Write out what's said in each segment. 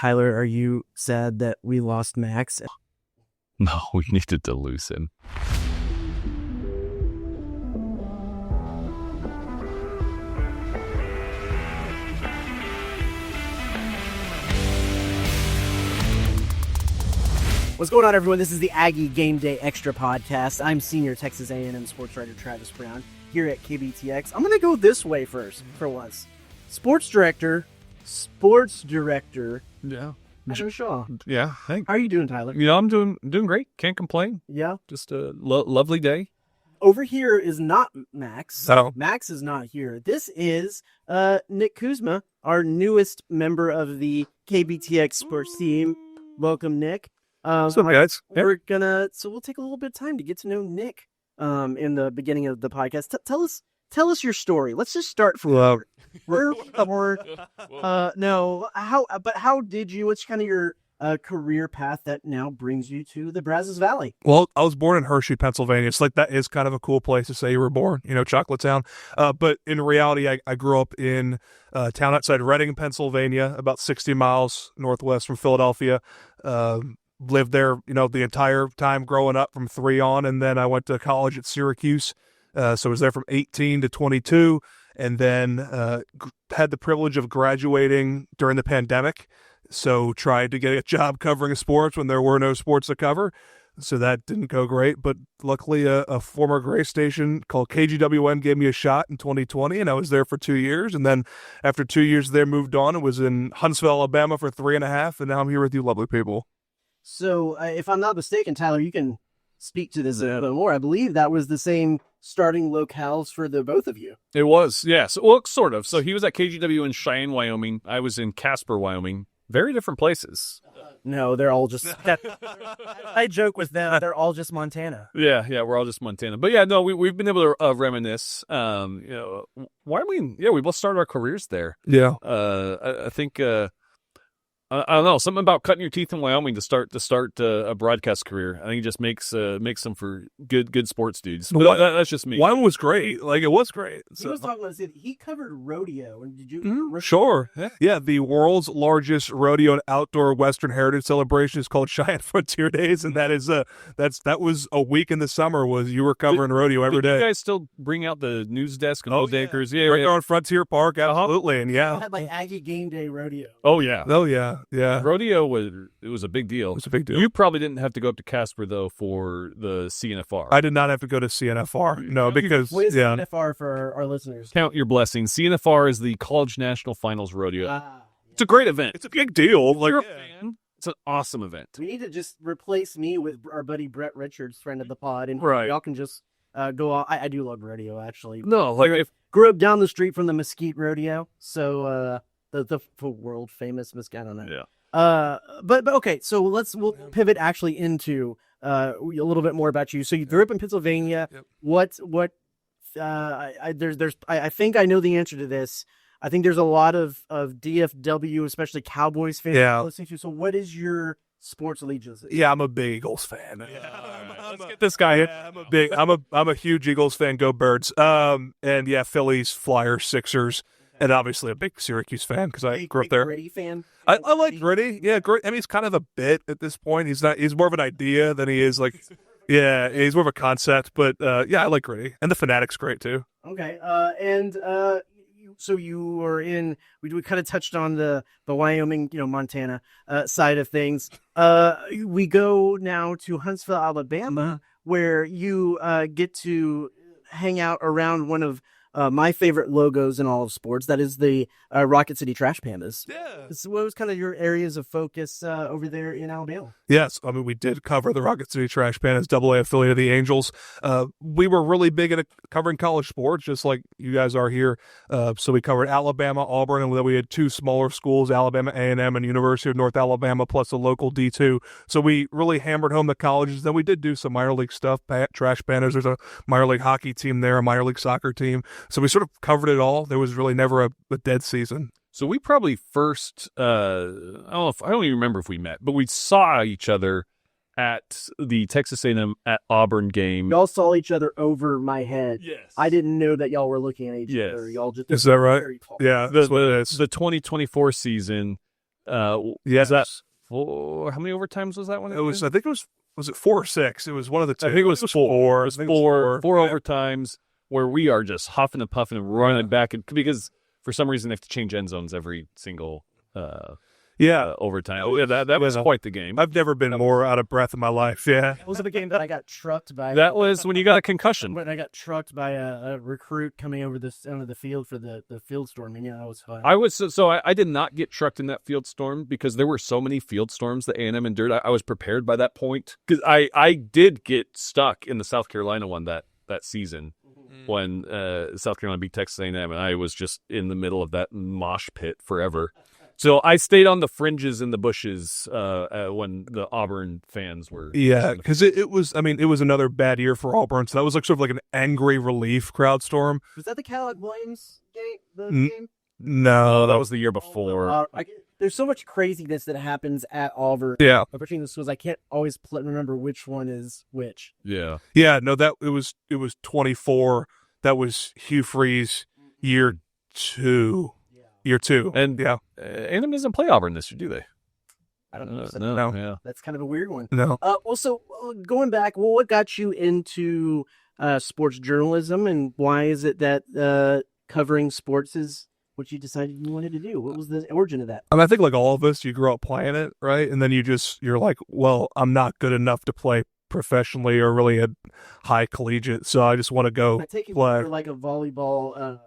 Tyler, are you sad that we lost Max? No, we needed to lose him. What's going on, everyone? This is the Aggie Game Day Extra Podcast. I'm senior Texas A&M sportswriter Travis Brown here at KBTX. I'm going to go this way first for once. Sports director. Yeah. Adam Shaw. Yeah. Hey. How are you doing, Tyler? You know, I'm doing great. Can't complain. Yeah. Just a lovely day. Over here is not Max. Oh. Max is not here. This is Nick Kuzma, our newest member of the KBTX sports team. Welcome, Nick. So, guys, we'll take a little bit of time to get to know Nick in the beginning of the podcast. Tell us your story. Let's just start from how did you, what's kind of your career path that now brings you to the Brazos Valley? Well, I was born in Hershey, Pennsylvania. It's like, that is kind of a cool place to say you were born, Chocolate Town. But in reality, I grew up in a town outside Reading, Pennsylvania, about 60 miles northwest from Philadelphia. Lived there, the entire time growing up from 3 on. And then I went to college at Syracuse. So I was there from 18 to 22. And then had the privilege of graduating during the pandemic. So tried to get a job covering sports when there were no sports to cover. So that didn't go great. But luckily, a former Gray station called KGWN gave me a shot in 2020. And I was there for 2 years. And then after 2 years there, moved on and was in Huntsville, Alabama for 3.5. And now I'm here with you lovely people. So if I'm not mistaken, Tyler, you can speak to this a little more. I believe that was the same starting locales for the both of you. It was, yes. Well, sort of. So he was at KGW in Cheyenne, Wyoming. I was in Casper, Wyoming. Very different places. No, they're all just... I joke with them. They're all just Montana. Yeah, we're all just Montana. But yeah, no, we've been able to reminisce. Wyoming, we both started our careers there. Yeah. I think... I don't know, something about cutting your teeth in Wyoming to start a broadcast career. I think it just makes them for good sports dudes. But that's just me. Wyoming was great. Like, it was great. He was talking about he covered rodeo. And did you? Sure. Yeah. The world's largest rodeo and outdoor Western heritage celebration is called Cheyenne Frontier Days, and that was a week in the summer. You were covering rodeo every day. You guys still bring out the news desk and those anchors? Yeah, right there on Frontier Park, absolutely, and yeah. It had like Aggie Game Day rodeo. Oh yeah. Yeah. Rodeo was a big deal. It was a big deal. You probably didn't have to go up to Casper, though, for the CNFR. I did not have to go to CNFR. No, because... What is CNFR for our listeners? Count your blessings. CNFR is the College National Finals Rodeo. It's a great event. It's a big deal. If you're a fan, it's an awesome event. We need to just replace me with our buddy Brett Richards, friend of the pod, and right. Y'all can just go on. I do love rodeo, actually. No, like... Grew up down the street from the Mesquite Rodeo, so the world famous Mesquite, I don't know. Yeah. But okay, so we'll pivot actually into a little bit more about you. So you grew up in Pennsylvania. Yep. I think I know the answer to this. I think there's a lot of DFW, especially Cowboys fans listening to. So what is your sports allegiance? Yeah, I'm a big Eagles fan. Yeah. Let's get this guy in. I'm a huge Eagles fan. Go Birds. And yeah, Phillies, Flyers, Sixers. And obviously a big Syracuse fan because I grew up there. Gritty fan? I like Gritty. Yeah, Gritty. I mean, he's kind of a bit at this point. He's more of an idea than he is like, he's more of a concept. But I like Gritty. And the Fanatic's great too. Okay. So you were in, we kind of touched on the Wyoming, Montana side of things. We go now to Huntsville, Alabama, where you get to hang out around one of my favorite logos in all of sports. That is the Rocket City Trash Pandas. Yeah. So what was kind of your areas of focus over there in Alabama? Yes. I mean, we did cover the Rocket City Trash Pandas, AA affiliate of the Angels. We were really big at covering college sports, just like you guys are here. So we covered Alabama, Auburn, and then we had 2 smaller schools, Alabama A&M and University of North Alabama, plus a local D2. So we really hammered home the colleges. Then we did do some minor league stuff, Trash Pandas. There's a minor league hockey team there, a minor league soccer team. So we sort of covered it all. There was really never a dead season. So we probably first, I don't even remember if we met, but we saw each other at the Texas A&M at Auburn game. Y'all saw each other over my head. Yes. I didn't know that y'all were looking at each other. Y'all just is that right? Yeah, that's what it is. The 2024 season, Is that four? How many overtimes was that one? It was. I think it was it 4 or 6? It was one of the two. I think it was four. It was four Yeah. overtimes where we are just huffing and puffing and running back, because for some reason they have to change end zones every single overtime. Oh, yeah, that was quite the game. I've never been more out of breath in my life. Yeah. That was the game that I got trucked by. That was when you got a concussion. When I got trucked by a recruit coming over onto the field for the field storming. Yeah, that was fun. I did not get trucked in that field storm because there were so many field storms that A&M endured. I was prepared by that point because I did get stuck in the South Carolina one that season when South Carolina beat Texas A&M, and I was just in the middle of that mosh pit forever. So I stayed on the fringes in the bushes when the Auburn fans were. Yeah, because it was another bad year for Auburn. So that was like sort of like an angry relief crowd storm. Was that the Caleb Williams game? No, that was the year before. There's so much craziness that happens at Auburn. Yeah, between the schools, I can't always remember which one is which. Yeah. No, that it was 24. That was Hugh Freeze year 2. Year 2. And A&M doesn't play Auburn this year, do they? I don't know. No. Yeah. That's kind of a weird one. No. Going back, what got you into sports journalism, and why is it that covering sports is what you decided you wanted to do? What was the origin of that? I think like all of us, you grow up playing it, right? And then you're like, well, I'm not good enough to play professionally or really at high collegiate, so I just want to go I take it play. you're like a volleyball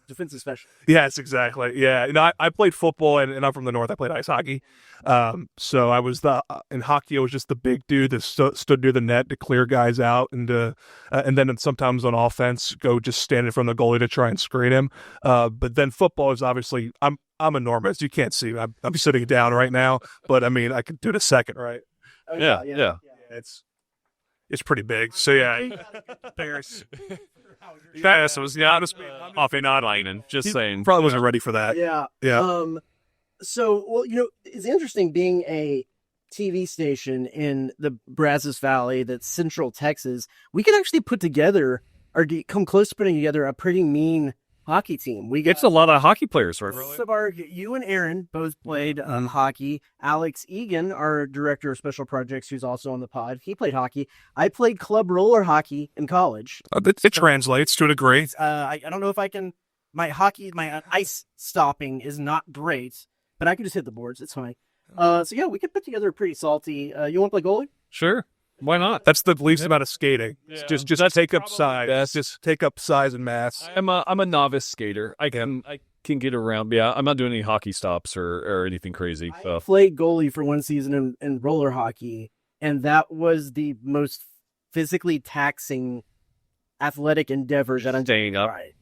defensive special. Yes, exactly. Yeah, I played football, and I'm from the north. I played ice hockey. So I was in hockey. I was just the big dude that stood near the net to clear guys out, and then sometimes on offense go just stand in front of the goalie to try and screen him. But then football is obviously I'm enormous. You can't see. I'm sitting down right now, but I mean I could do it a second, right? Oh, Yeah. It's pretty big. So yeah, Paris. Yes, it was just off in outlining. Just saying, Probably wasn't ready for that. Yeah. So, well, it's interesting being a TV station in the Brazos Valley, that's Central Texas. We could actually put together or come close to putting together a pretty mean hockey team. It's a lot of hockey players, right? You and Aaron both played hockey. Alex Egan, our director of special projects, who's also on the pod, he played hockey. I played club roller hockey in college. It translates to a degree. I don't know if I can. My ice stopping is not great, but I can just hit the boards. It's fine. So yeah, we could put together a pretty salty. You want to play goalie? Sure. Why not? That's the least amount of skating. Yeah. Just take up size. Best. Just take up size and mass. I'm a novice skater. I can get around. Yeah, I'm not doing any hockey stops or anything crazy. I played goalie for one season in roller hockey, and that was the most physically taxing athletic endeavor that I'm staying up. Right.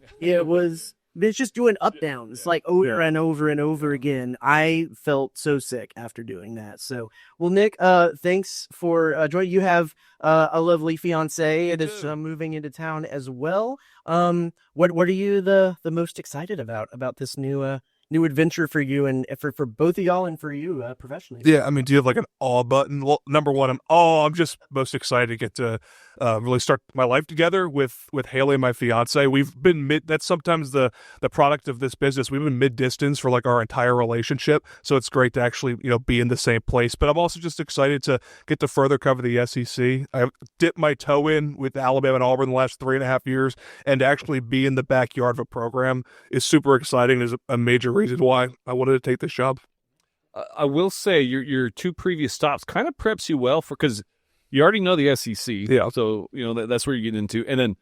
It's just doing up downs like over and over and over again. I felt so sick after doing that. So, well, Nick, thanks for joining. You have a lovely fiance that is moving into town as well. What are you the most excited about this new adventure for you and for both of y'all and for you professionally? Yeah, I mean, do you have like an awe button? Well, number one, I'm just most excited to get to really start my life together with Haley, my fiance. We've been that's sometimes the product of this business. We've been mid-distance for like our entire relationship, so it's great to actually be in the same place. But I'm also just excited to get to further cover the SEC. I've dipped my toe in with Alabama and Auburn the last 3.5 years, and to actually be in the backyard of a program is super exciting. There's a major reason why I wanted to take this job. I will say your two previous stops kind of preps you well because you already know the SEC. Yeah. So, that's where you get into. And then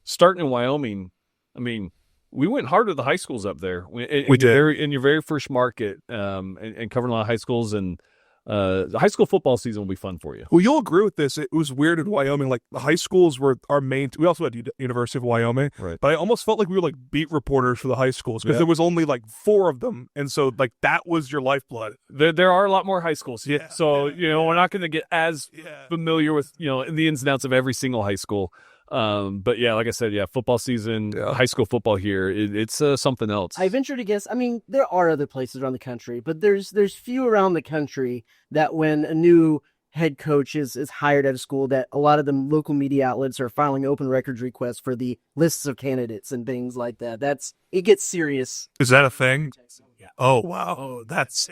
starting in Wyoming, I mean, we went hard with the high schools up there. We did. In your very first market and covering a lot of high schools. And the high school football season will be fun for you. Well, you'll agree with this. It was weird in Wyoming. Like the high schools were our main. We also had University of Wyoming, right? But I almost felt like we were like beat reporters for the high schools because there was only like 4 of them, and so like that was your lifeblood. There are a lot more high schools, yeah. So we're not going to get as familiar with the ins and outs of every single high school. But yeah, like I said, football season, high school football here, it's something else. I venture to guess. I mean, there are other places around the country, but there's few around the country that when a new head coach is hired at a school, that a lot of the local media outlets are filing open records requests for the lists of candidates and things like that. It gets serious. Is that a thing? Oh, wow. That's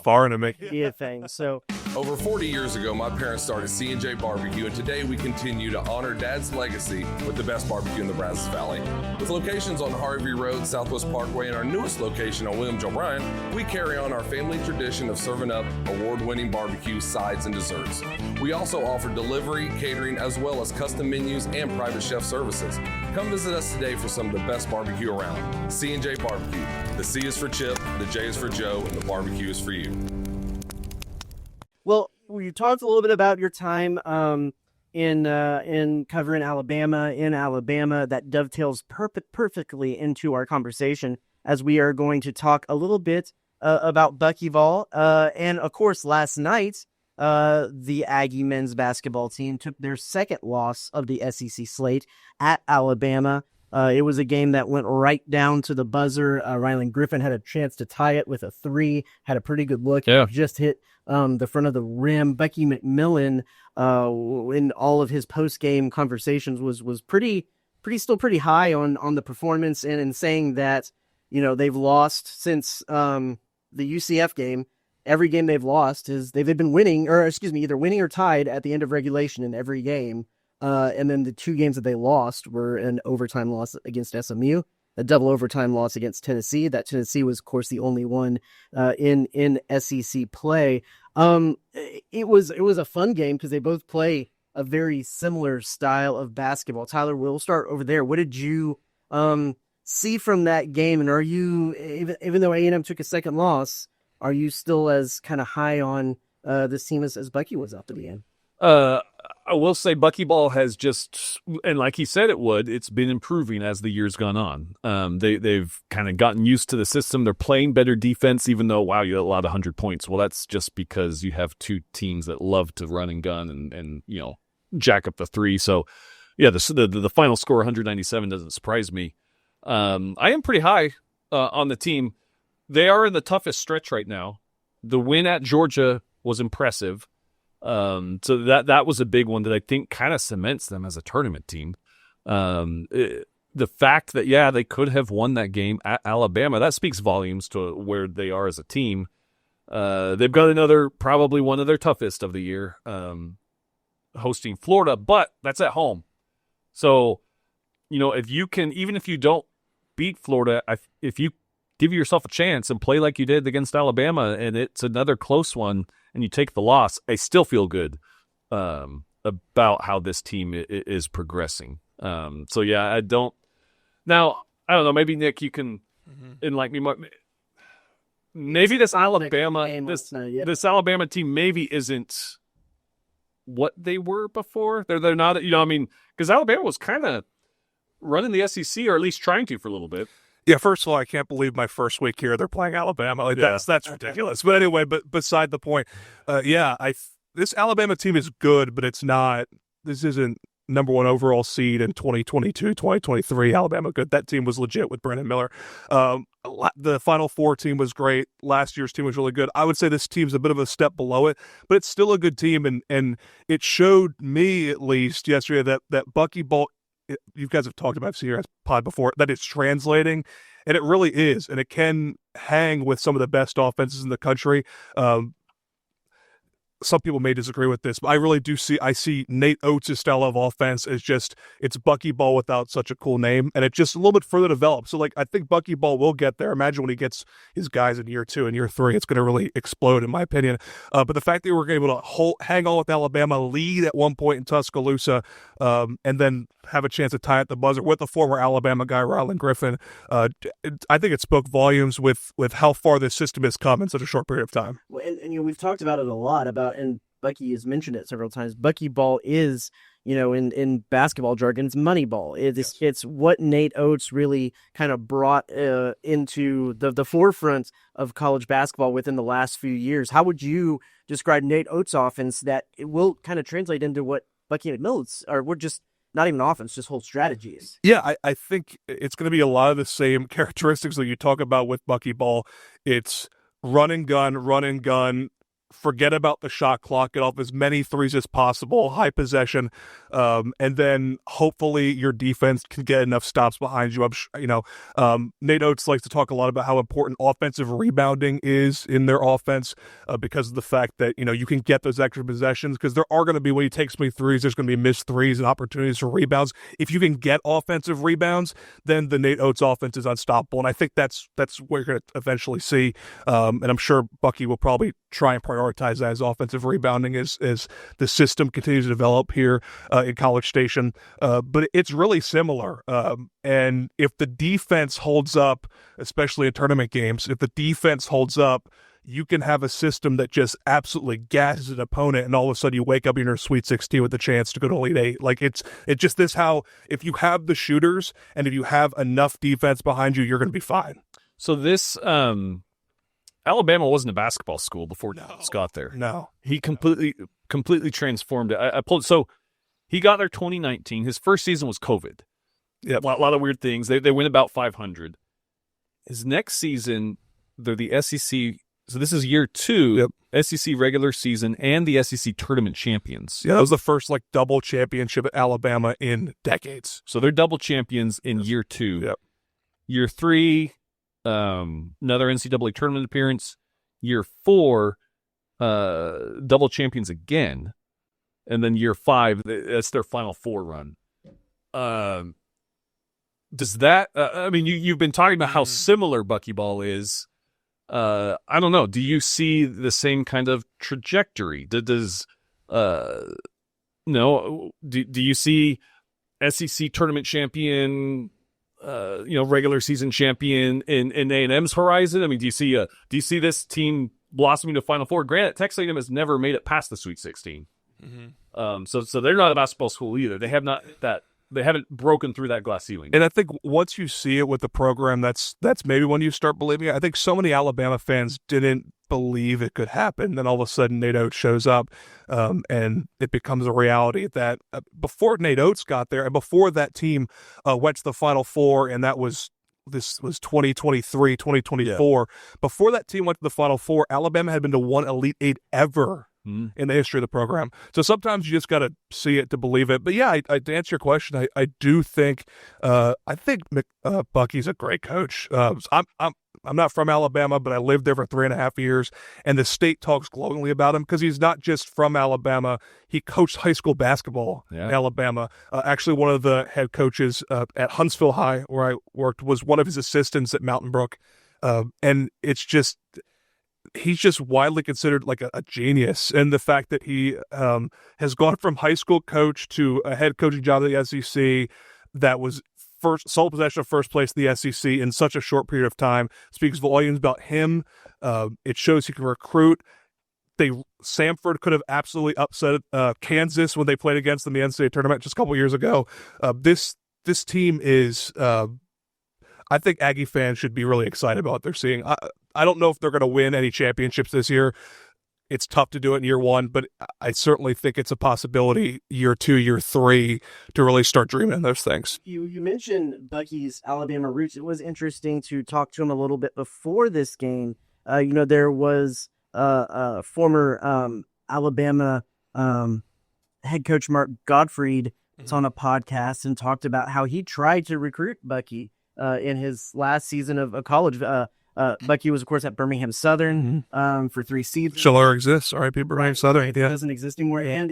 foreign to me. Be a thing. So Over 40 years ago, my parents started C&J Barbecue, and today we continue to honor Dad's legacy with the best barbecue in the Brazos Valley. With locations on Harvey Road, Southwest Parkway, and our newest location on William J. Bryan, we carry on our family tradition of serving up award-winning barbecue, sides, and desserts. We also offer delivery, catering, as well as custom menus and private chef services. Come visit us today for some of the best barbecue around. C&J Barbecue. The C is for Chip, the J is for Joe, and the barbecue is for you. well, you talked a little bit about your time in covering Alabama. In Alabama, that dovetails perfectly into our conversation, as we are going to talk a little bit about Buckyball. And of course, last night, the Aggie men's basketball team took their second loss of the SEC slate at Alabama. It was a game that went right down to the buzzer. Rylan Griffin had a chance to tie it with a three, had a pretty good look. Yeah. Just hit the front of the rim. Bucky McMillan, in all of his post-game conversations, was still pretty high on the performance, and in saying that, they've lost since the UCF game. Every game they've lost is they've been winning, either winning or tied at the end of regulation in every game. And then the two games that they lost were an overtime loss against SMU, a double overtime loss against Tennessee. That Tennessee was, of course, the only one in SEC play. It was a fun game because they both play a very similar style of basketball. Tyler, we'll start over there. What did you see from that game? And are you, even though A&M took a second loss, are you still as kind of high on this team as Bucky was up to the end? I will say Buckyball has just, and like he said it would, it's been improving as the year's gone on. They've kind of gotten used to the system. They're playing better defense, even though, wow, you allowed 100 points. Well, that's just because you have two teams that love to run and gun and jack up the three. So, yeah, the final score, 197, doesn't surprise me. I am pretty high on the team. They are in the toughest stretch right now. The win at Georgia was impressive. So that was a big one that I think kind of cements them as a tournament team. The fact that, they could have won that game at Alabama, that speaks volumes to where they are as a team. They've got probably one of their toughest of the year, hosting Florida, but that's at home. So, if you can, even if you don't beat Florida, if you give yourself a chance and play like you did against Alabama, and it's another close one, and you take the loss, I still feel good about how this team is progressing. I don't know. Maybe Nick, you can enlighten me more. Maybe this Alabama team maybe isn't what they were before. They're not. Because Alabama was kind of running the SEC, or at least trying to, for a little bit. Yeah, first of all, I can't believe my first week here they're playing Alabama. That's ridiculous. But anyway, but beside the point, this Alabama team is good, but it's not. This isn't number one overall seed in 2022, 2023. Alabama good. That team was legit with Brandon Miller. The Final Four team was great. Last year's team was really good. I would say this team's a bit of a step below it, but it's still a good team, and it showed me at least yesterday that Buckyball. You guys have talked about CRS pod before, that it's translating, and it really is, and it can hang with some of the best offenses in the country. Some people may disagree with this, but I really do see Nate Oates' style of offense as just, it's Buckyball without such a cool name, and it just a little bit further developed. So, I think Buckyball will get there. Imagine when he gets his guys in year 2 and year 3, it's going to really explode, in my opinion. But the fact that we were able to hang on with Alabama, lead at one point in Tuscaloosa, and then have a chance to tie at the buzzer with the former Alabama guy, Rylan Griffin, I think it spoke volumes with how far this system has come in such a short period of time. Well, and we've talked about it a lot, and Bucky has mentioned it several times. Buckyball is, in basketball jargon, it's money ball. It's what Nate Oates really kind of brought into the forefront of college basketball within the last few years. How would you describe Nate Oates' offense that it will kind of translate into what Bucky McMillan's, or we're just not even offense, just whole strategies? Yeah, I think it's going to be a lot of the same characteristics that you talk about with Buckyball. It's run and gun, forget about the shot clock, get off as many threes as possible, high possession, and then hopefully your defense can get enough stops behind you. Nate Oates likes to talk a lot about how important offensive rebounding is in their offense because of the fact that, you can get those extra possessions, because there are going to be, when he takes me threes, there's going to be missed threes and opportunities for rebounds. If you can get offensive rebounds, then the Nate Oates offense is unstoppable, and I think that's what you're going to eventually see, and I'm sure Bucky will probably try and prioritize that as offensive rebounding as the system continues to develop here in College Station. But it's really similar. And if the defense holds up, especially in tournament games, if the defense holds up, you can have a system that just absolutely gasses an opponent, and all of a sudden you wake up in your Sweet 16 with the chance to go to Elite Eight. Like it's just this how, if you have the shooters and if you have enough defense behind you, you're going to be fine. So this Alabama wasn't a basketball school before Oates got there. No. He completely transformed it. I pulled, so he got there 2019. His first season was COVID. Yep. A lot of weird things. They went about 500. His next season, they're the SEC. So this is year 2, yep. SEC regular season and the SEC tournament champions. Yeah, that was the first double championship at Alabama in decades. So they're double champions in year 2. Yep. Year 3, another NCAA tournament appearance. Year 4, double champions again. And then year 5, that's their Final Four run. Does that, you've been talking about how similar Buckyball is. I don't know. Do you see the same kind of trajectory? Do you see SEC tournament champion, regular season champion in A&M's horizon? I mean, do you see this team blossoming to Final Four? Granted, Texas A&M has never made it past the Sweet 16. Mm-hmm. So they're not a basketball school either. They haven't broken through that glass ceiling. And I think once you see it with the program, that's maybe when you start believing it. I think so many Alabama fans didn't believe it could happen. Then all of a sudden Nate Oates shows up, and it becomes a reality that before Nate Oates got there and before that team went to the Final Four, and this was 2023, 2024. Yeah. Before that team went to the Final Four, Alabama had been to one Elite Eight ever in the history of the program. So sometimes you just got to see it to believe it. But yeah, to answer your question, I do think Bucky's a great coach. I'm not from Alabama, but I lived there for 3.5 years, and the state talks glowingly about him because he's not just from Alabama. He coached high school basketball in Alabama. Actually, one of the head coaches at Huntsville High, where I worked, was one of his assistants at Mountain Brook. And it's just, he's just widely considered like a genius. And the fact that he has gone from high school coach to a head coaching job at the SEC that was sole possession of first place in the SEC in such a short period of time speaks volumes about him. It shows he can recruit. Samford could have absolutely upset Kansas when they played against them in the NCAA tournament just a couple years ago. This team is, I think Aggie fans should be really excited about what they're seeing. I don't know if they're going to win any championships this year. It's tough to do it in year 1, but I certainly think it's a possibility year 2, year 3 to really start dreaming those things. You mentioned Bucky's Alabama roots. It was interesting to talk to him a little bit before this game. There was a former Alabama head coach, Mark Gottfried, was on a podcast and talked about how he tried to recruit Bucky in his last season of college. Bucky was, of course, at Birmingham Southern for 3 seasons. Shiller exists. R.I.P. Birmingham Southern. It doesn't exist anymore. And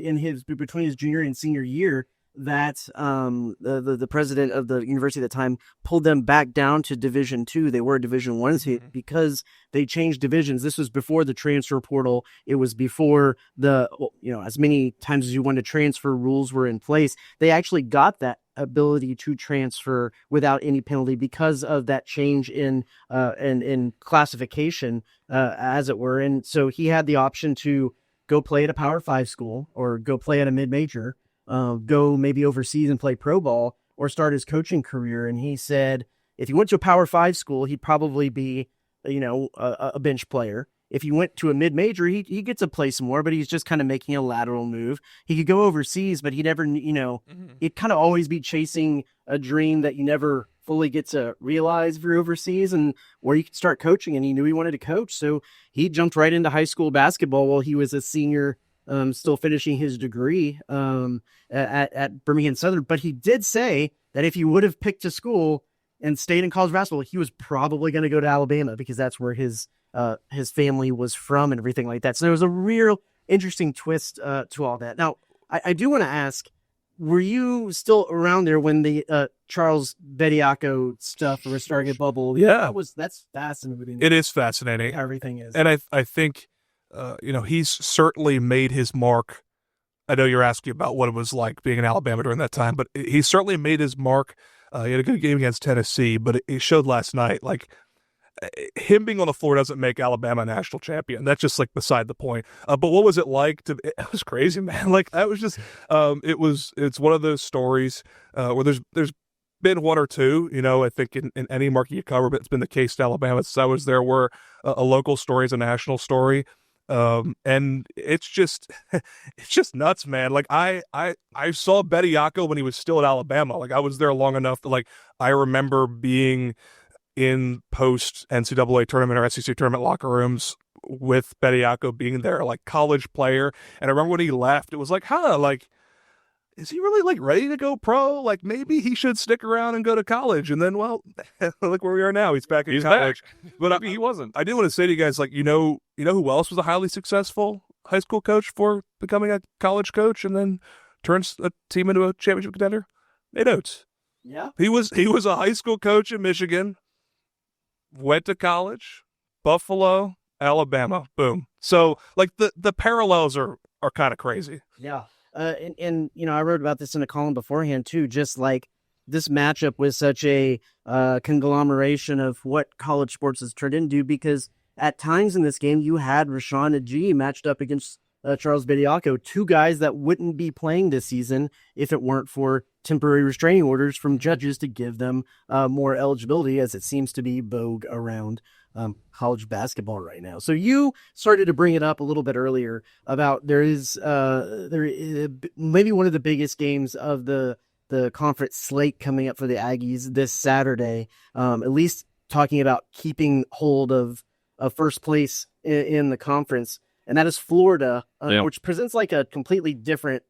between his junior and senior year, that the president of the university at the time pulled them back down to Division II. They were Division I because they changed divisions. This was before the transfer portal. It was before as many times as you wanted to transfer rules were in place. They actually got that ability to transfer without any penalty because of that change in classification, as it were. And so he had the option to go play at a Power 5 school or go play at a mid-major, go maybe overseas and play pro ball or start his coaching career. And he said if he went to a Power 5 school, he'd probably be, a bench player. If he went to a mid-major, he gets to play some more, but he's just kind of making a lateral move. He could go overseas, but he never, he'd kind of always be chasing a dream that you never fully get to realize if you're overseas and where you can start coaching. And he knew he wanted to coach. So he jumped right into high school basketball while he was a senior, still finishing his degree at Birmingham Southern. But he did say that if he would have picked a school and stayed in college basketball, he was probably going to go to Alabama because that's where his family was from and everything like that. So there was a real interesting twist to all that. Now, I do want to ask, were you still around there when the Charles Bediako stuff was starting to bubble? Yeah. That's fascinating. It is fascinating. Everything is. And I think, he's certainly made his mark. I know you're asking about what it was like being in Alabama during that time, but he certainly made his mark. He had a good game against Tennessee, but it showed last night, like, him being on the floor doesn't make Alabama a national champion. That's just like beside the point. But what was it like it was crazy, man. Like that was just, it's one of those stories where there's been one or two, I think in any market you cover, but it's been the case in Alabama since I was there, where a local story is a national story. And it's just nuts, man. Like I saw Bediako when he was still at Alabama. Like I was there long enough that like, I remember being in post NCAA tournament or SEC tournament locker rooms with Bediako being there, like college player. And I remember when he left, it was like, like, is he really like ready to go pro? Like maybe he should stick around and go to college. And then, well, look where we are now. He's back in college. Back. But maybe he wasn't. I do want to say to you guys, like, you know who else was a highly successful high school coach for becoming a college coach and then turns a team into a championship contender? Nate Oates. Yeah. He was a high school coach in Michigan. Went to college, Buffalo, Alabama, boom. So like the parallels are kind of crazy. Yeah. And I wrote about this in a column beforehand too, just like this matchup was such a conglomeration of what college sports has turned into, because at times in this game you had Rashawn Agee matched up against Charles Bediako, two guys that wouldn't be playing this season if it weren't for temporary restraining orders from judges to give them more eligibility, as it seems to be vogue around college basketball right now. So you started to bring it up a little bit earlier about there is maybe one of the biggest games of the conference slate coming up for the Aggies this Saturday, at least talking about keeping hold of first place in the conference. And that is Florida, which presents like a completely different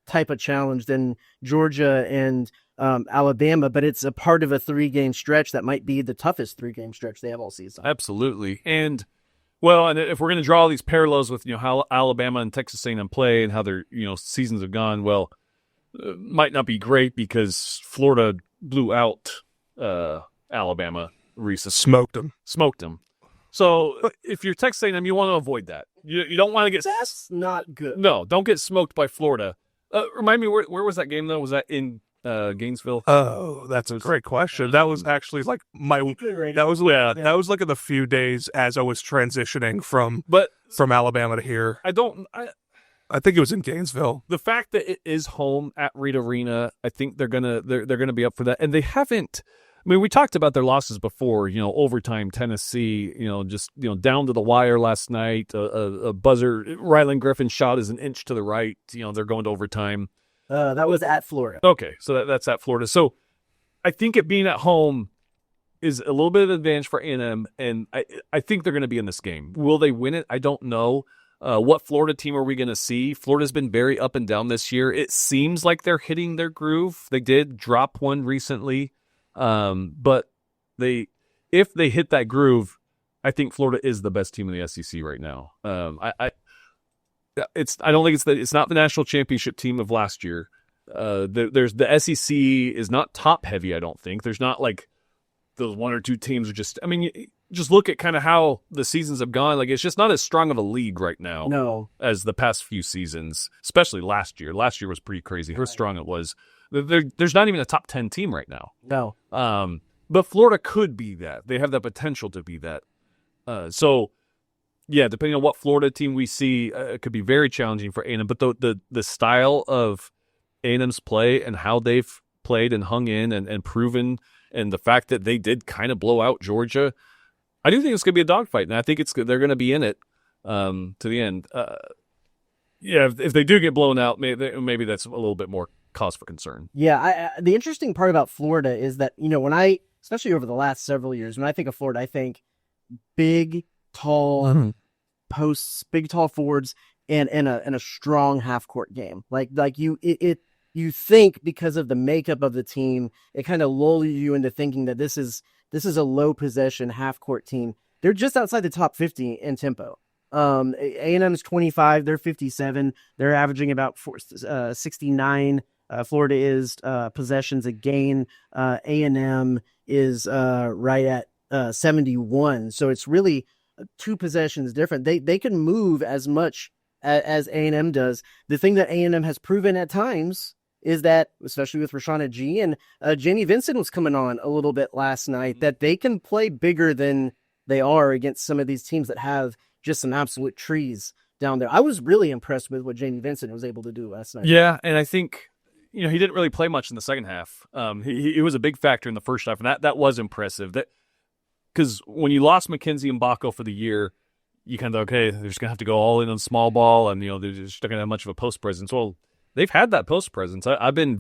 type of challenge than Georgia and Alabama, but it's a part of a 3-game stretch that might be the toughest 3-game stretch they have all season. Absolutely. And if we're going to draw all these parallels with how Alabama and Texas A&M play and how their seasons have gone, might not be great because Florida blew out Alabama recently. Smoked them. So if you're Texas A&M, you want to avoid that. You don't want to get... That's not good. No, don't get smoked by Florida. Remind me, where was that game, though? Was that in Gainesville? Oh, that's a great question. That was actually like that was like in the few days as I was transitioning from Alabama to here. I think it was in Gainesville. The fact that it is home at Reed Arena, I think they're gonna be up for that. And they haven't... I mean, we talked about their losses before, overtime, Tennessee, just down to the wire last night, a buzzer. Rylan Griffin shot is an inch to the right. They're going to overtime. That was at Florida. Okay, so that's at Florida. So I think it being at home is a little bit of an advantage for A&M, and I think they're going to be in this game. Will they win it? I don't know. What Florida team are we going to see? Florida's been very up and down this year. It seems like they're hitting their groove. They did drop one recently. But if they hit that groove, I think Florida is the best team in the SEC right now. I don't think it's not the national championship team of last year. There's the SEC is not top heavy. I don't think there's not like those one or two teams are just, just look at kind of how the seasons have gone. Like it's just not as strong of a league right now. No, as the past few seasons, especially last year. Last year was pretty crazy. How strong it was. There's not even a top 10 team right now. No. But Florida could be that. They have the potential to be that. So, yeah, depending on what Florida team we see, it could be very challenging for A&M. But the style of A&M's play and how they've played and hung in and proven, and the fact that they did kind of blow out Georgia, I do think it's going to be a dogfight. And I think they're going to be in it to the end. If they do get blown out, maybe that's a little bit more cause for concern. Yeah, the interesting part about Florida is that, especially over the last several years, when I think of Florida, I think big, tall posts, big, tall forwards, and a strong half court game. You think because of the makeup of the team, it kind of lulls you into thinking that this is a low possession half court team. They're just outside the top 50 in tempo. A&M's 25, they're 57. They're averaging about 69. Florida is possessions a gain. A&M is right at 71. So it's really 2 possessions different. They can move as much as A&M does. The thing that A&M has proven at times is that, especially with Rashawn Agee and Jamie Vincent was coming on a little bit last night, that they can play bigger than they are against some of these teams that have just some absolute trees down there. I was really impressed with what Jamie Vincent was able to do last night. Yeah, and I think he didn't really play much in the second half. He was a big factor in the first half, and that was impressive. Because when you lost McKenzie and Baco for the year, you kind of, okay, they're just going to have to go all in on small ball, and they're just not going to have much of a post presence. Well, they've had that post presence. I've been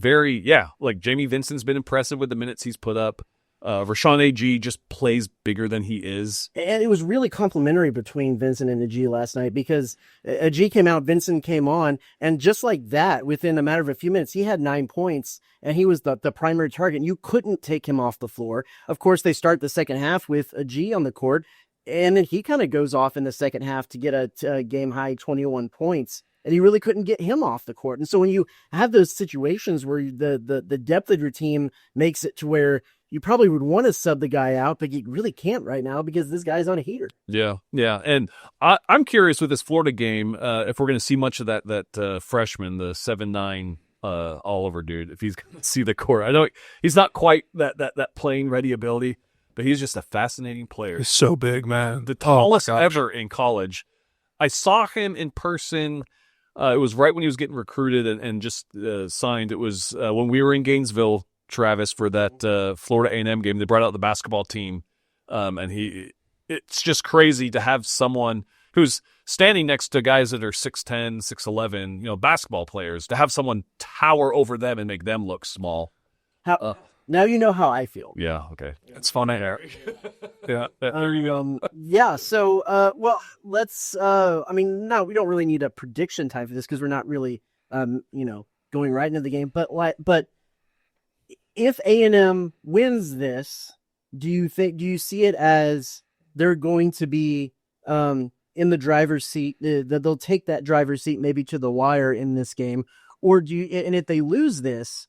like Jamie Vincent's been impressive with the minutes he's put up. Rashawn Agee just plays bigger than he is. And it was really complimentary between Vincent and Agee last night because Agee came out, Vincent came on, and just like that, within a matter of a few minutes, he had 9 points, and he was the primary target. You couldn't take him off the floor. Of course, they start the second half with Agee on the court, and then he kind of goes off in the second half to get a game-high 21 points. And you really couldn't get him off the court. And so when you have those situations where the depth of your team makes it to where you probably would want to sub the guy out, but you really can't right now because this guy's on a heater. Yeah. And I'm curious with this Florida game if we're going to see much of that freshman, the 7'9" Oliver dude, if he's going to see the court. I know he's not quite that playing ready ability, but he's just a fascinating player. He's so big, man. The tallest ever in college. I saw him in person. It was right when he was getting recruited and just signed. It was when we were in Gainesville, Travis, for that Florida A&M game. They brought out the basketball team, and it's just crazy to have someone who's standing next to guys that are 6'10", 6'11", basketball players, to have someone tower over them and make them look small. Now you know how I feel. Yeah, okay. It's fun to hear. Yeah. Yeah, so, let's, no, we don't really need a prediction time for this because we're not really, going right into the game. But if A&M wins this, do you see it as they're going to be in the driver's seat, that they'll take that driver's seat maybe to the wire in this game? Or and if they lose this,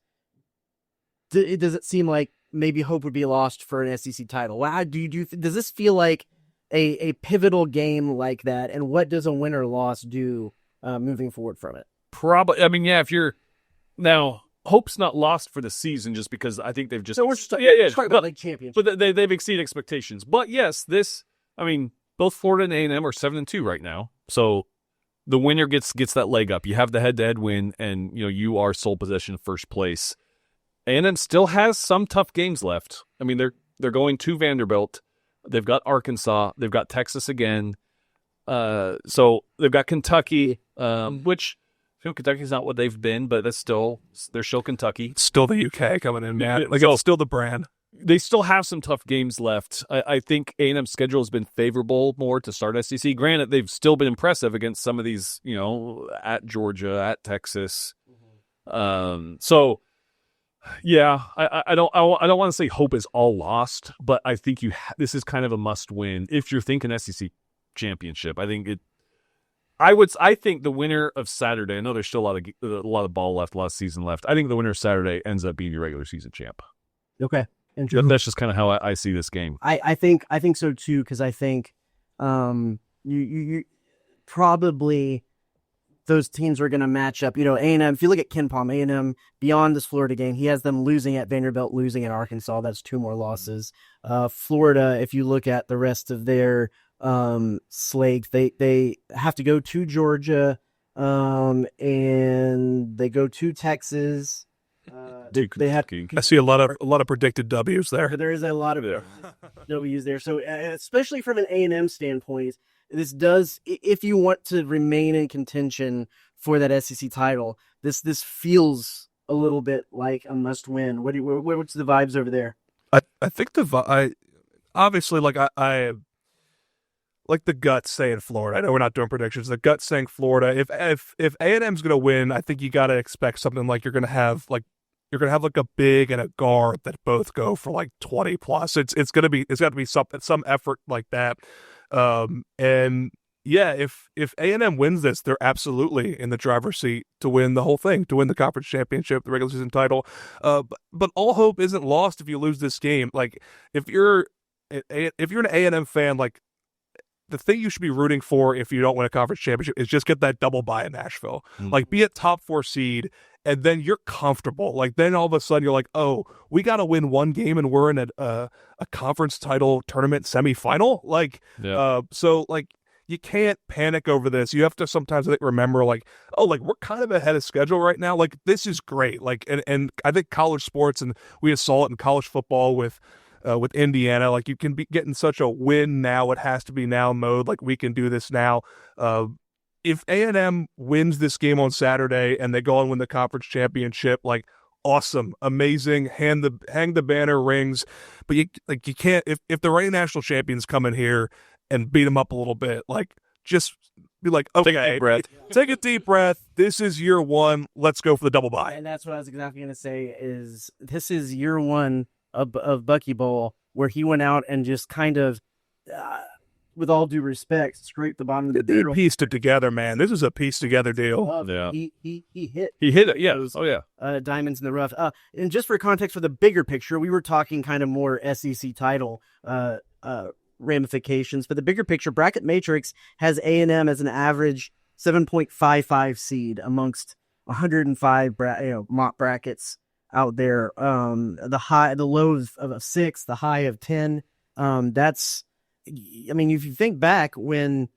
does it seem like maybe hope would be lost for an SEC title? Wow, does this feel like a pivotal game like that? And what does a win or loss do moving forward from it? Probably. I mean, yeah. If you're now, hope's not lost for the season just because I think they've just talking about like championship, but they've exceeded expectations. But yes, both Florida and A&M are 7-2 right now, so the winner gets that leg up. You have the head-to-head win, and you are sole possession first place. A&M still has some tough games left. I mean, they're going to Vanderbilt. They've got Arkansas. They've got Texas again. So they've got Kentucky, which Kentucky's not what they've been, but they're still Kentucky. It's still the UK coming in, man. It's still the brand. They still have some tough games left. I think A&M's schedule has been favorable more to start SEC. Granted, they've still been impressive against some of these, at Georgia, at Texas. So. Yeah, I don't want to say hope is all lost, but I think this is kind of a must win if you're thinking SEC championship. I think I think the winner of Saturday. I know there's still a lot of ball left, a lot of season left. I think the winner of Saturday ends up being your regular season champ. Okay, that's just kind of how I see this game. I think so too, because I think you probably. Those teams are going to match up. A&M, if you look at KenPom, A&M, beyond this Florida game, he has them losing at Vanderbilt, losing at Arkansas. That's 2 more losses. Florida, if you look at the rest of their slate, they have to go to Georgia, and they go to Texas. They have. I see a lot of predicted W's there. There is a lot of W's there. So especially from an A&M standpoint, this does, if you want to remain in contention for that SEC title, this feels a little bit like a must-win. What's the vibes over there? I think obviously, like I like the gut saying Florida. I know we're not doing predictions. The gut saying Florida. If A&M's going to win, I think you got to expect something like you're going to have like a big and a guard that both go for like 20 plus. It's got to be some effort like that. And yeah, if A&M wins this, they're absolutely in the driver's seat to win the whole thing, to win the conference championship, the regular season title. But all hope isn't lost if you lose this game. Like if you're an A&M fan, like the thing you should be rooting for if you don't win a conference championship is just get that double bye in Nashville. Like be a top 4 seed, and then you're comfortable. Like then all of a sudden you're like, oh, we got to win one game and we're in a conference title tournament semifinal. Like, so like you can't panic over this. You have to sometimes I think remember like, oh, like we're kind of ahead of schedule right now. Like this is great. Like, and I think college sports, and we saw it in college football with Indiana, like you can be getting such a win now, it has to be now mode. Like we can do this now. If A&M wins this game on Saturday and they go and win the conference championship, like awesome, amazing, hang the banner, rings. But you can't if the reigning national champions come in here and beat them up a little bit, like just be like, okay, take a deep breath. This is year one. Let's go for the double bye. And that's what I was exactly going to say. Is this is year one of Bucky Bowl, where he went out and just kind of, with all due respect, scraped the bottom of the barrel. Pieced it together, man. This is a pieced together deal. He hit. He hit it. Yeah. Diamonds in the rough. And just for context, for the bigger picture, we were talking kind of more SEC title ramifications. For the bigger picture, Bracket Matrix has A&M as an average 7.55 seed amongst 105 mock brackets out there. The low of 6, the high of 10. That's, I mean, if you think back when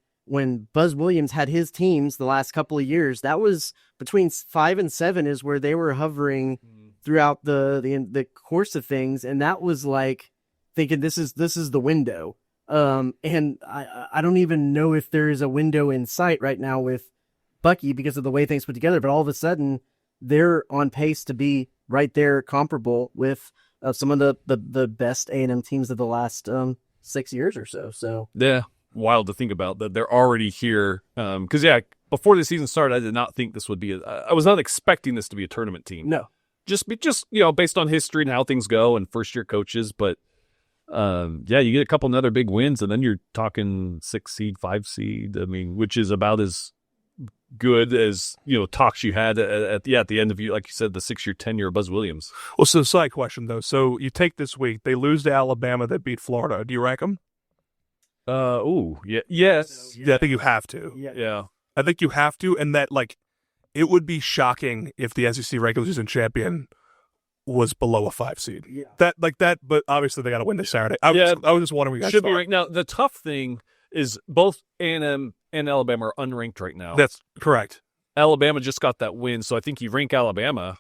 Buzz Williams had his teams the last couple of years, that was between 5 and 7 is where they were hovering throughout the course of things, and that was like thinking this is the window. And I don't even know if there is a window in sight right now with Bucky because of the way things put together, but all of a sudden they're on pace to be right there comparable with some of the best A&M teams of the last 6 years or so. So yeah, wild to think about that they're already here. Because before the season started, I did not think this would be. I was not expecting this to be a tournament team. No, just based on history and how things go and first year coaches. But you get a couple other big wins, and then you're talking 6 seed, 5 seed. I mean, which is about as good as talks you had at the end of like you said, the 6-year tenure of Buzz Williams. Well, so side question though. So you take this week, they lose to Alabama, that beat Florida. Do you rank them? Yes. Yeah, I think you have to. Yeah. I think you have to, and that like it would be shocking if the SEC regular season champion was below a 5 seed. Yeah. That, but obviously they got to win this Saturday. I was just wondering. Should be ranked now. The tough thing is both A&M and Alabama are unranked right now. That's correct. Alabama just got that win, so I think you rank Alabama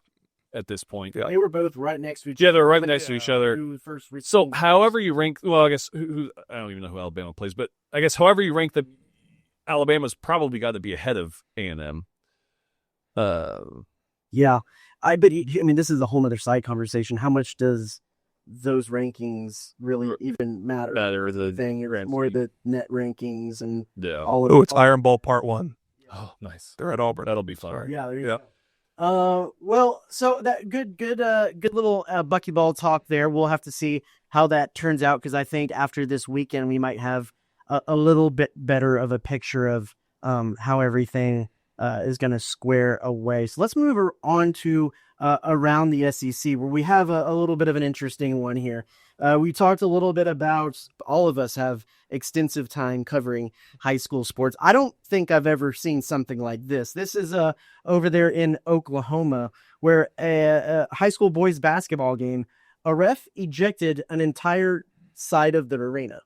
at this point. Yeah. They were both right next to each other. Yeah, they're right next to each other. So however you rank, well, I guess who I don't even know who Alabama plays, but I guess however you rank Alabama's probably got to be ahead of A&M. Yeah. I mean, this is a whole other side conversation. How much does those rankings really even matter? The thing, more the net rankings and all of it. Oh, it's Iron Bowl Part 1. Oh, nice. They're at Auburn. That'll be fun. Sorry. Yeah, there you go. Well, so that good little Bucky Ball talk there. We'll have to see how that turns out, because I think after this weekend we might have a little bit better of a picture of how everything is going to square away. So let's move on to around the SEC, where we have a little bit of an interesting one here. We talked a little bit about, all of us have extensive time covering high school sports. I don't think I've ever seen something like this. This is over there in Oklahoma, where a high school boys basketball game, a ref ejected an entire side of the arena.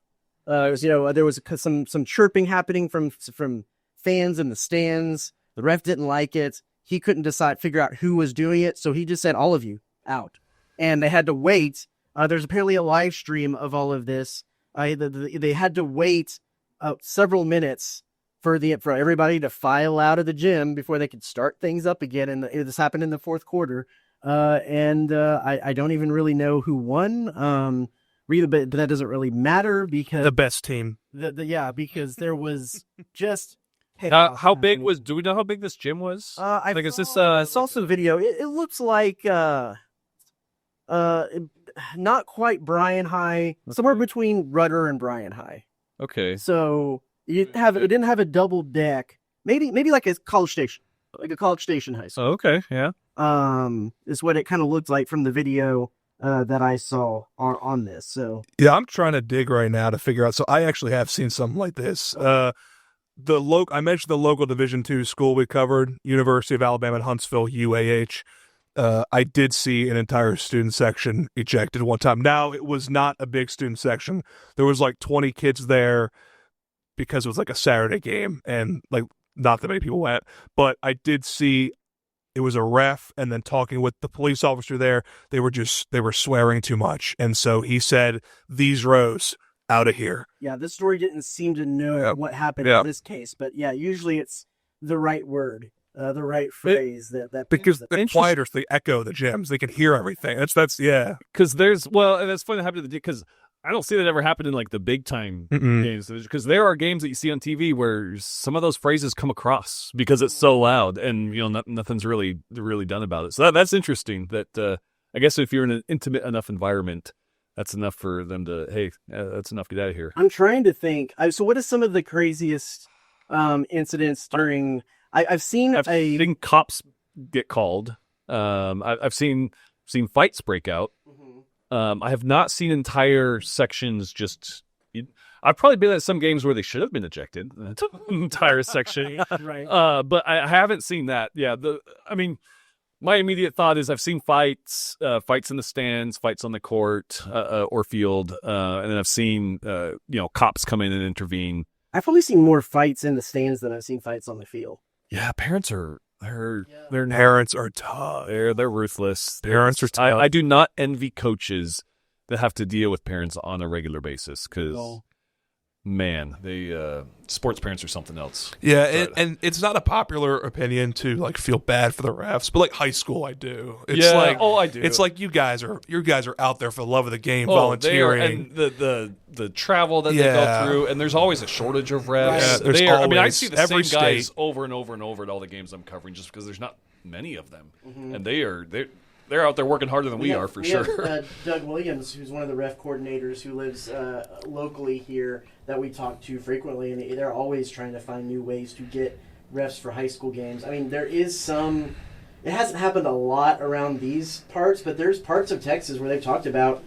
There was some chirping happening from fans in the stands. The ref didn't like it. He couldn't figure out who was doing it, so he just said, all of you, out. And they had to wait. There's apparently a live stream of all of this. They had to wait several minutes for everybody to file out of the gym before they could start things up again. And this happened in the fourth quarter. I don't even really know who won. Really, but that doesn't really matter because The best team. because there was just How big was? Do we know how big this gym was? I Like, is this, saw some video. It looks like not quite Bryan High, somewhere between Rudder and Bryan High. Okay. So it didn't have a double deck. Maybe like a college station, high school. Oh, okay. Yeah. Is what it kind of looked like from the video that I saw on this. So Yeah, I'm trying to dig right now to figure out. So I actually have seen something like this. I mentioned the local Division II school we covered, University of Alabama at Huntsville, UAH. I did see an entire student section ejected one time. Now, it was not a big student section. There was like 20 kids there because it was like a Saturday game and like not that many people went. But I did see it was a ref, and then talking with the police officer there, they were swearing too much. And so he said, "These rows, out of here." yeah, this story didn't seem to know what happened in this case, but yeah, usually it's the right word, the right phrase that Because that- the quieter they echo the gyms, they can hear everything. That's yeah. Because and that's funny that happened because I don't see that ever happen in like the big time games. Because there are games that you see on TV where some of those phrases come across because it's so loud, and nothing's really done about it. So that's interesting. That I guess if you're in an intimate enough environment, that's enough for them to, hey, that's enough. Get out of here. I'm trying to think. So what is some of the craziest incidents during? I've seen cops get called. I've seen fights break out. I have not seen entire sections I've probably been at some games where they should have been ejected. Entire section. right. But I haven't seen that. Yeah. My immediate thought is I've seen fights in the stands, fights on the court or field, and then I've seen cops come in and intervene. I've probably seen more fights in the stands than I've seen fights on the field. Yeah, parents are their Parents are tough. They're ruthless. Parents are tough. I do not envy coaches that have to deal with parents on a regular basis because, man, they sports parents are something else. Yeah, and it's not a popular opinion to like feel bad for the refs, but like high school, I do. It's I do. It's like you guys are out there for the love of the game, They volunteering. are, and the travel that they go through, and there's always a shortage of refs. Yeah, I see the same every guys state. over and over and over at all the games I'm covering, just because there's not many of them, and they're out there working harder than we are for sure. Have, Doug Williams, who's one of the ref coordinators who lives locally here, that we talk to frequently, and they're always trying to find new ways to get refs for high school games. I mean, there is some. It hasn't happened a lot around these parts, but there's parts of Texas where they've talked about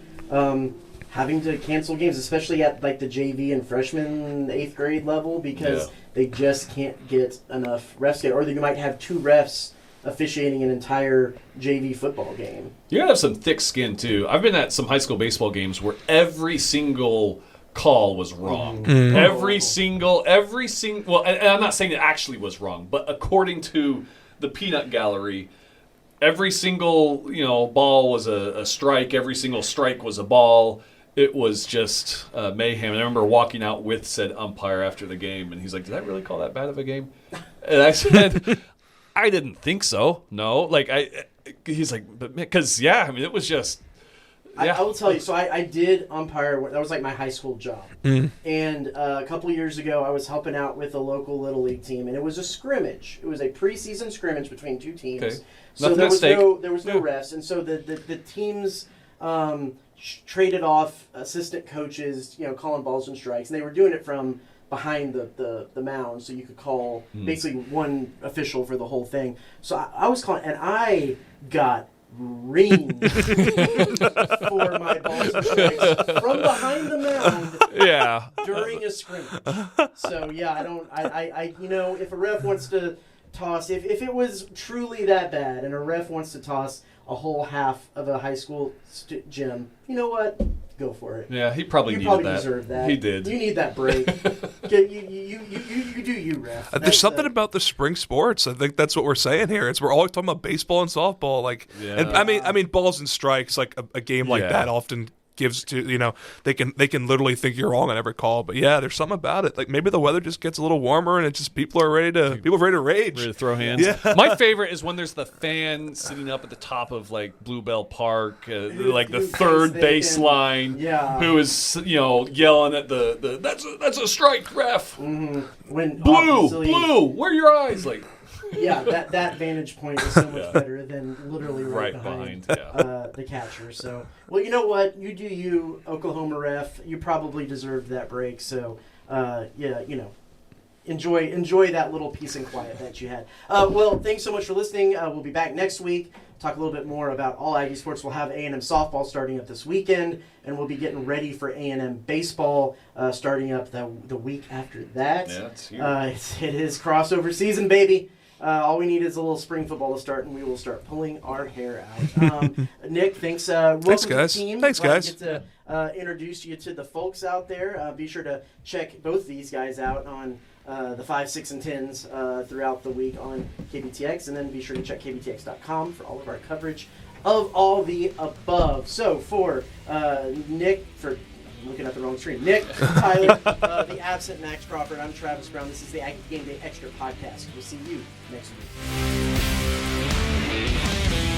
having to cancel games, especially at like the JV and freshman 8th grade level, because they just can't get enough refs, or they might have 2 refs officiating an entire JV football game. You gotta have some thick skin too. I've been at some high school baseball games where every single call was wrong. Every single. Well, and I'm not saying it actually was wrong, but according to the peanut gallery, every single ball was a strike. Every single strike was a ball. It was just mayhem. And I remember walking out with said umpire after the game, and he's like, "Did I really call that bad of a game?" And I said, "I didn't think so. No." He's like, "But because it was just." Yeah. I will tell you. So I did umpire. That was like my high school job. And a couple of years ago, I was helping out with a local little league team, and it was a scrimmage. It was a preseason scrimmage between 2 teams. Okay. So Nothing there at was stake. there was no refs, and so the teams traded off assistant coaches, calling balls and strikes, and they were doing it from behind the mound, so you could call basically one official for the whole thing. So I was calling, and I got reamed for my balls and strikes from behind the mound during a scrimmage. So I if a ref wants to toss, if it was truly that bad and a ref wants to toss a whole half of a high school gym, you know what? Go for it. Yeah, he probably you needed probably that. deserve that. He did. You need that break. You do you, ref. There's something about the spring sports. I think that's what we're saying here. We're always talking about baseball and softball. And I mean balls and strikes. Like a game like that often gives to, they can literally think you're wrong on every call. But yeah, there's something about it. Like maybe the weather just gets a little warmer and it's just people are ready to rage. Ready to throw hands. Yeah. My favorite is when there's the fan sitting up at the top of like Bluebell Park, like the third baseline, who is yelling at the that's a strike, ref. Mm-hmm. When Blue, where are your eyes? Like, yeah, that vantage point is so much better than literally right behind the catcher. So, well, you know what? You do you, Oklahoma ref. You probably deserved that break. So, enjoy that little peace and quiet that you had. Well, thanks so much for listening. We'll be back next week. Talk a little bit more about all Aggie sports. We'll have A&M softball starting up this weekend, and we'll be getting ready for A&M baseball starting up the week after that. Yeah, it's here. It is crossover season, baby. All we need is a little spring football to start, and we will start pulling our hair out. Nick, thanks. Welcome to the team. Thanks, guys. Get to introduce you to the folks out there. Be sure to check both these guys out on the 5, 6, and 10s throughout the week on KBTX, and then be sure to check KBTX.com for all of our coverage of all the above. So for Nick, I'm looking at the wrong screen. Nick, Tyler, the absent Max Crawford, I'm Travis Brown. This is the Aggie Game Day Extra Podcast. We'll see you next week.